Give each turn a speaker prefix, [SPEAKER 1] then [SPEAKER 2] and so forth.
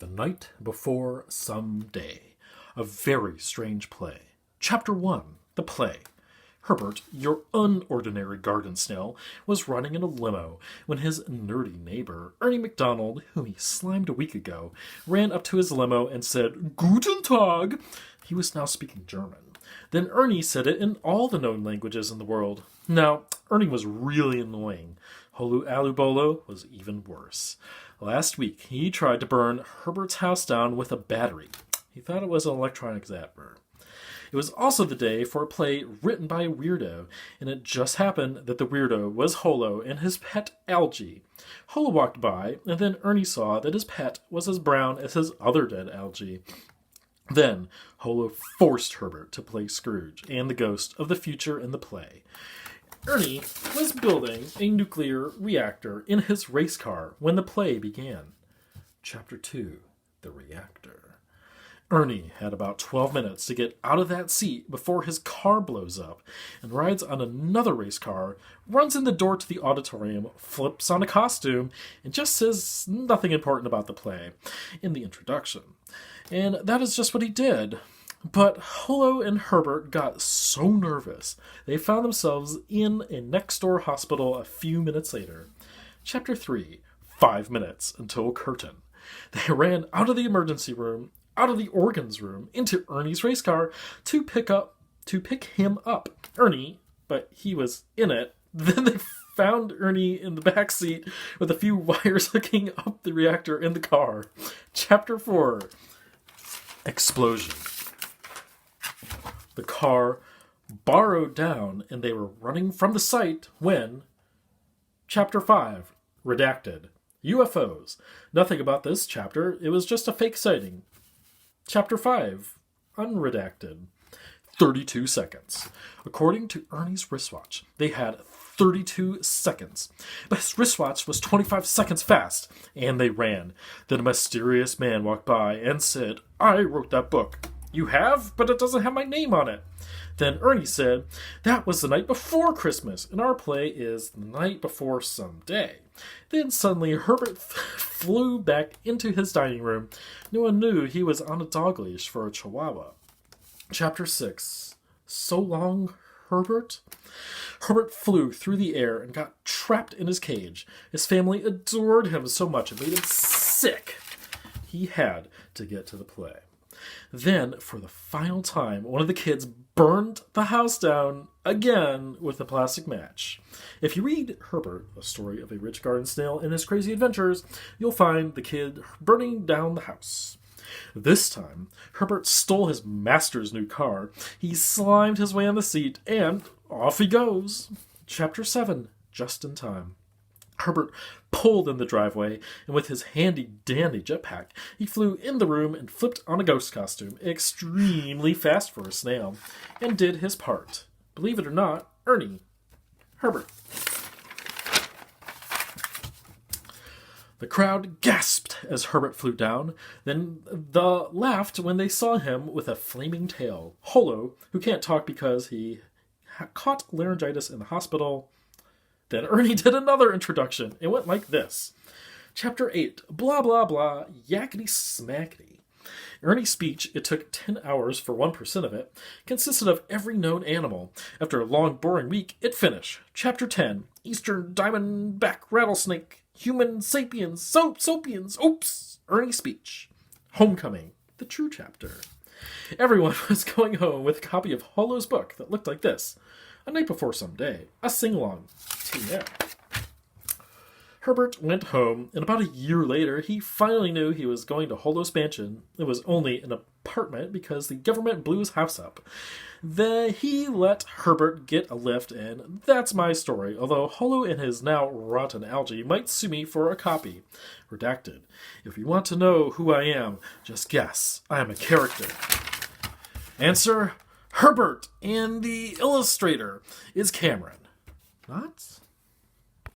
[SPEAKER 1] The Night Before Some Day. A very strange play. Chapter 1. The play. Herbert, your unordinary garden snail, was riding in a limo when his nerdy neighbor, Ernie McDonald, whom he slimed a week ago, ran up to his limo and said, "Guten Tag!" He was now speaking German. Then Ernie said it in all the known languages in the world. Now, Ernie was really annoying. Holu Alubolo was even worse. Last week, he tried to burn Herbert's house down with a battery. He thought it was an electronic zapper. It was also the day for a play written by a weirdo, and it just happened that the weirdo was Holo and his pet Algie. Holo walked by, and then Ernie saw that his pet was as brown as his other dead Algie. Then Holo forced Herbert to play Scrooge and the ghost of the future in the play. Ernie was building a nuclear reactor in his race car when the play began. Chapter 2. The Reactor. Ernie had about 12 minutes to get out of that seat before his car blows up and rides on another race car, runs in the door to the auditorium, flips on a costume, and just says nothing important about the play in the introduction. And that is just what he did. But Holo and Herbert got so nervous, they found themselves in a next-door hospital a few minutes later. Chapter 3. 5 minutes until curtain. They ran out of the emergency room, out of the organs room, into Ernie's race car to pick him up. Ernie, but he was in it. Then they found Ernie in the back seat with a few wires hooking up the reactor in the car. Chapter 4. Explosion. The car borrowed down, and they were running from the site when... Chapter 5. Redacted. UFOs. Nothing about this chapter. It was just a fake sighting. Chapter 5. Unredacted. 32 seconds. According to Ernie's wristwatch, they had 32 seconds. But his wristwatch was 25 seconds fast, and they ran. Then a mysterious man walked by and said, "I wrote that book." "You have? But it doesn't have my name on it." Then Ernie said, "That was the night before Christmas, and our play is the night before some day." Then suddenly Herbert flew back into his dining room. No one knew he was on a dog leash for a chihuahua. Chapter 6. So long, Herbert? Herbert flew through the air and got trapped in his cage. His family adored him so much it made him sick. He had to get to the play. Then, for the final time, one of the kids burned the house down again with a plastic match. If you read Herbert, A Story of a Rich Garden Snail and His Crazy Adventures, you'll find the kid burning down the house. This time, Herbert stole his master's new car. He slimed his way on the seat, and off he goes. Chapter 7. Just in time. Herbert pulled in the driveway, and with his handy-dandy jetpack, he flew in the room and flipped on a ghost costume, extremely fast for a snail, and did his part. Believe it or not, Ernie. Herbert. The crowd gasped as Herbert flew down, then laughed when they saw him with a flaming tail. Holo, who can't talk because he caught laryngitis in the hospital. Then Ernie did another introduction. It went like this. Chapter 8. Blah, blah, blah. Yakety smackety. Ernie's speech, it took 10 hours for 1% of it, consisted of every known animal. After a long, boring week, it finished. Chapter 10. Eastern diamondback rattlesnake. Human sapiens. Soapians. Oops. Ernie's speech. Homecoming. The true chapter. Everyone was going home with a copy of Holo's book that looked like this. A Night Before Some Day. A sing-along. TM. Herbert went home, and about a year later, he finally knew he was going to Holo's mansion. It was only an apartment because the government blew his house up. He let Herbert get a lift, and that's my story, although Holo and his now rotten Algie might sue me for a copy. Redacted. If you want to know who I am, just guess. I am a character. Answer: Herbert, and the illustrator is Cameron. Not?